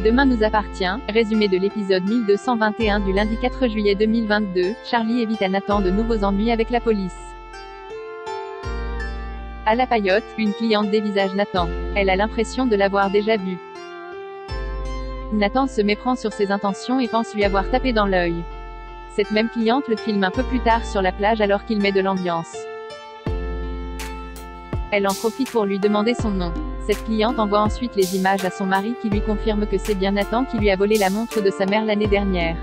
Demain nous appartient, résumé de l'épisode 1221 du lundi 4 juillet 2022, Charlie évite à Nathan de nouveaux ennuis avec la police. À la paillote, une cliente dévisage Nathan. Elle a l'impression de l'avoir déjà vu. Nathan se méprend sur ses intentions et pense lui avoir tapé dans l'œil. Cette même cliente le filme un peu plus tard sur la plage alors qu'il met de l'ambiance. Elle en profite pour lui demander son nom. Cette cliente envoie ensuite les images à son mari qui lui confirme que c'est bien Nathan qui lui a volé la montre de sa mère l'année dernière.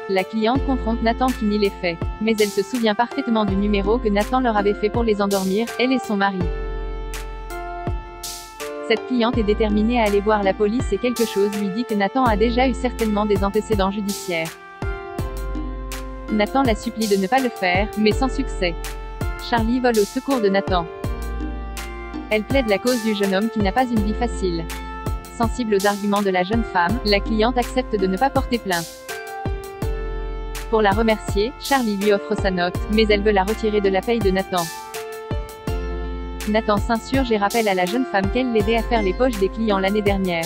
La cliente confronte Nathan qui nie les faits. Mais elle se souvient parfaitement du numéro que Nathan leur avait fait pour les endormir, elle et son mari. Cette cliente est déterminée à aller voir la police et quelque chose lui dit que Nathan a déjà eu certainement des antécédents judiciaires. Nathan la supplie de ne pas le faire, mais sans succès. Charlie vole au secours de Nathan. Elle plaide la cause du jeune homme qui n'a pas une vie facile. Sensible aux arguments de la jeune femme, la cliente accepte de ne pas porter plainte. Pour la remercier, Charlie lui offre sa note, mais elle veut la retirer de la paye de Nathan. Nathan s'insurge et rappelle à la jeune femme qu'elle l'aidait à faire les poches des clients l'année dernière.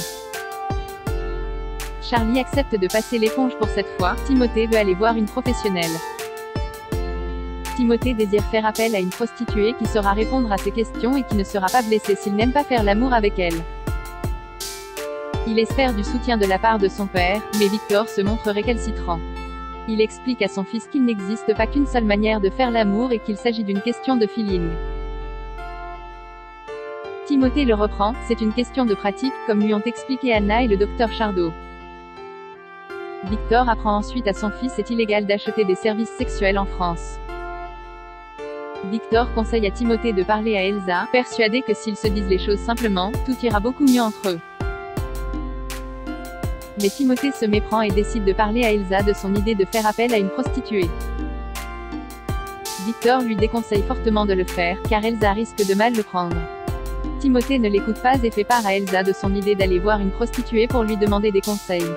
Charlie accepte de passer l'éponge pour cette fois. Timothée veut aller voir une professionnelle. Timothée désire faire appel à une prostituée qui saura répondre à ses questions et qui ne sera pas blessée s'il n'aime pas faire l'amour avec elle. Il espère du soutien de la part de son père, mais Victor se montre récalcitrant. Il explique à son fils qu'il n'existe pas qu'une seule manière de faire l'amour et qu'il s'agit d'une question de feeling. Timothée le reprend, c'est une question de pratique, comme lui ont expliqué Anna et le docteur Chardot. Victor apprend ensuite à son fils c'est illégal d'acheter des services sexuels en France. Victor conseille à Timothée de parler à Elsa, persuadé que s'ils se disent les choses simplement, tout ira beaucoup mieux entre eux. Mais Timothée se méprend et décide de parler à Elsa de son idée de faire appel à une prostituée. Victor lui déconseille fortement de le faire, car Elsa risque de mal le prendre. Timothée ne l'écoute pas et fait part à Elsa de son idée d'aller voir une prostituée pour lui demander des conseils.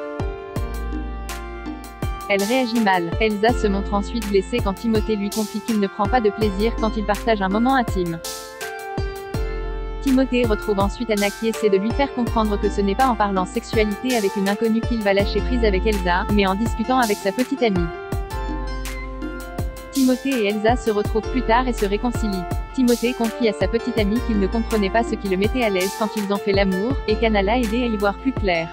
Elle réagit mal. Elsa se montre ensuite blessée quand Timothée lui confie qu'il ne prend pas de plaisir quand ils partagent un moment intime. Timothée retrouve ensuite Anna qui essaie de lui faire comprendre que ce n'est pas en parlant sexualité avec une inconnue qu'il va lâcher prise avec Elsa, mais en discutant avec sa petite amie. Timothée et Elsa se retrouvent plus tard et se réconcilient. Timothée confie à sa petite amie qu'il ne comprenait pas ce qui le mettait à l'aise quand ils ont fait l'amour, et qu'Anna l'a aidé à y voir plus clair.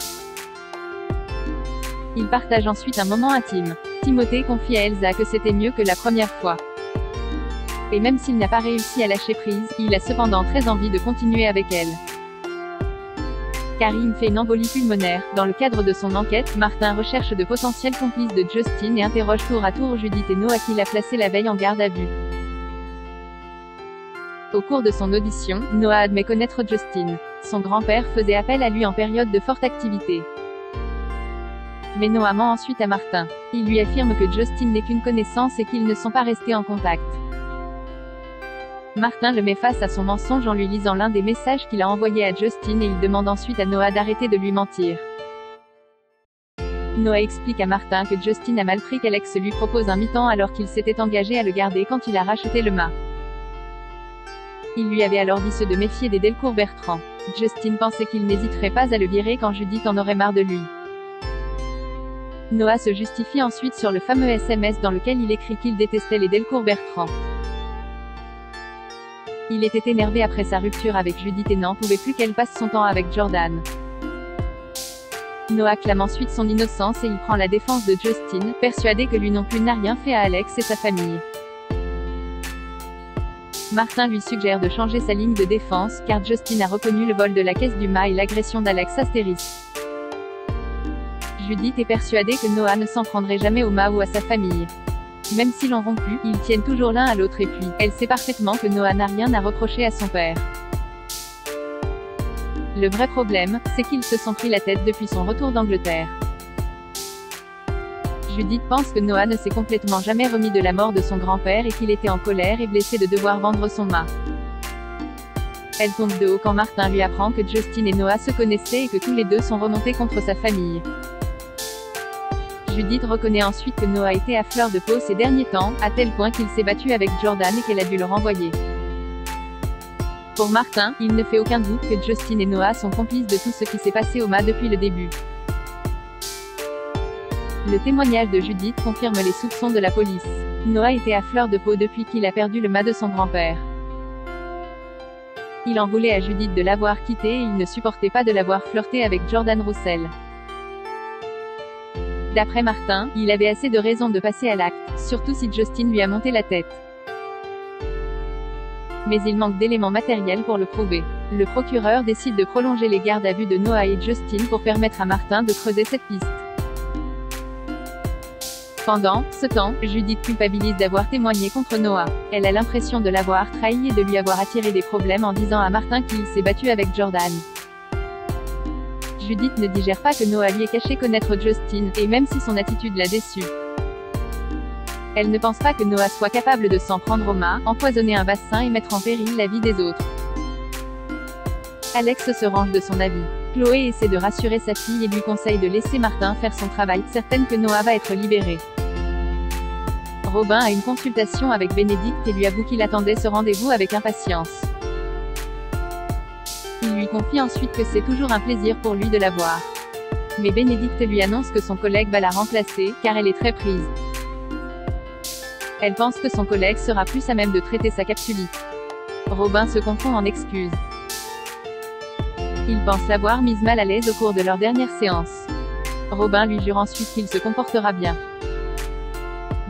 Ils partagent ensuite un moment intime. Timothée confie à Elsa que c'était mieux que la première fois. Et même s'il n'a pas réussi à lâcher prise, il a cependant très envie de continuer avec elle. Karim fait une embolie pulmonaire. Dans le cadre de son enquête, Martin recherche de potentiels complices de Justin et interroge tour à tour Judith et Noah qu'il a placé la veille en garde à vue. Au cours de son audition, Noah admet connaître Justin. Son grand-père faisait appel à lui en période de forte activité. Mais Noah ment ensuite à Martin. Il lui affirme que Justin n'est qu'une connaissance et qu'ils ne sont pas restés en contact. Martin le met face à son mensonge en lui lisant l'un des messages qu'il a envoyé à Justin et il demande ensuite à Noah d'arrêter de lui mentir. Noah explique à Martin que Justin a mal pris qu'Alex lui propose un mi-temps alors qu'il s'était engagé à le garder quand il a racheté le mât. Il lui avait alors dit se de méfier des Delcourt-Bertrand. Justin pensait qu'il n'hésiterait pas à le virer quand Judith en aurait marre de lui. Noah se justifie ensuite sur le fameux SMS dans lequel il écrit qu'il détestait les Delcourt-Bertrand. Il était énervé après sa rupture avec Judith et n'en pouvait plus qu'elle passe son temps avec Jordan. Noah clame ensuite son innocence et il prend la défense de Justin, persuadé que lui non plus n'a rien fait à Alex et sa famille. Martin lui suggère de changer sa ligne de défense, car Justin a reconnu le vol de la caisse du mât et l'agression d'Alex Astéris. Judith est persuadée que Noah ne s'en prendrait jamais au mât ou à sa famille. Même s'ils l'ont rompu, ils tiennent toujours l'un à l'autre et puis, elle sait parfaitement que Noah n'a rien à reprocher à son père. Le vrai problème, c'est qu'ils se sont pris la tête depuis son retour d'Angleterre. Judith pense que Noah ne s'est complètement jamais remis de la mort de son grand-père et qu'il était en colère et blessé de devoir vendre son mât. Elle tombe de haut quand Martin lui apprend que Justin et Noah se connaissaient et que tous les deux sont remontés contre sa famille. Judith reconnaît ensuite que Noah était à fleur de peau ces derniers temps, à tel point qu'il s'est battu avec Jordan et qu'elle a dû le renvoyer. Pour Martin, il ne fait aucun doute que Justin et Noah sont complices de tout ce qui s'est passé au mât depuis le début. Le témoignage de Judith confirme les soupçons de la police. Noah était à fleur de peau depuis qu'il a perdu le mât de son grand-père. Il en voulait à Judith de l'avoir quitté et il ne supportait pas de l'avoir flirté avec Jordan Roussel. D'après Martin, il avait assez de raisons de passer à l'acte, surtout si Justin lui a monté la tête. Mais il manque d'éléments matériels pour le prouver. Le procureur décide de prolonger les gardes à vue de Noah et Justin pour permettre à Martin de creuser cette piste. Pendant ce temps, Judith culpabilise d'avoir témoigné contre Noah. Elle a l'impression de l'avoir trahi et de lui avoir attiré des problèmes en disant à Martin qu'il s'est battu avec Jordan. Judith ne digère pas que Noah lui ait caché connaître Justin, et même si son attitude l'a déçue. Elle ne pense pas que Noah soit capable de s'en prendre au mât, empoisonner un bassin et mettre en péril la vie des autres. Alex se range de son avis. Chloé essaie de rassurer sa fille et lui conseille de laisser Martin faire son travail, certaine que Noah va être libéré. Robin a une consultation avec Bénédicte et lui avoue qu'il attendait ce rendez-vous avec impatience. Il lui confie ensuite que c'est toujours un plaisir pour lui de la voir. Mais Bénédicte lui annonce que son collègue va la remplacer, car elle est très prise. Elle pense que son collègue sera plus à même de traiter sa capsulite. Robin se confond en excuses. Il pense l'avoir mise mal à l'aise au cours de leur dernière séance. Robin lui jure ensuite qu'il se comportera bien.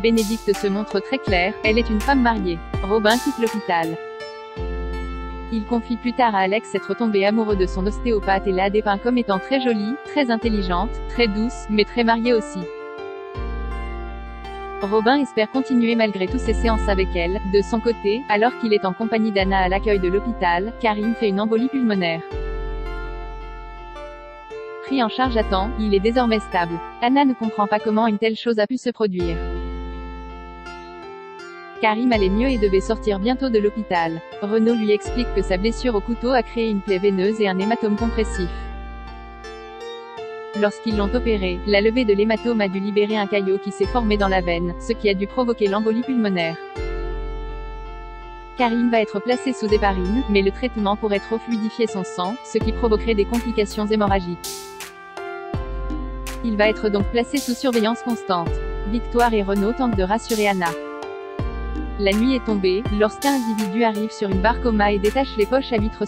Bénédicte se montre très claire, elle est une femme mariée. Robin quitte l'hôpital. Il confie plus tard à Alex être tombé amoureux de son ostéopathe et l'a dépeint comme étant très jolie, très intelligente, très douce, mais très mariée aussi. Robin espère continuer malgré toutes ses séances avec elle. De son côté, alors qu'il est en compagnie d'Anna à l'accueil de l'hôpital, Karim fait une embolie pulmonaire. Pris en charge à temps, il est désormais stable. Anna ne comprend pas comment une telle chose a pu se produire. Karim allait mieux et devait sortir bientôt de l'hôpital. Renaud lui explique que sa blessure au couteau a créé une plaie veineuse et un hématome compressif. Lorsqu'ils l'ont opéré, la levée de l'hématome a dû libérer un caillot qui s'est formé dans la veine, ce qui a dû provoquer l'embolie pulmonaire. Karim va être placé sous héparine, mais le traitement pourrait trop fluidifier son sang, ce qui provoquerait des complications hémorragiques. Il va être donc placé sous surveillance constante. Victoire et Renaud tentent de rassurer Anna. La nuit est tombée, lorsqu'un individu arrive sur une barque au mât et détache les poches à vitre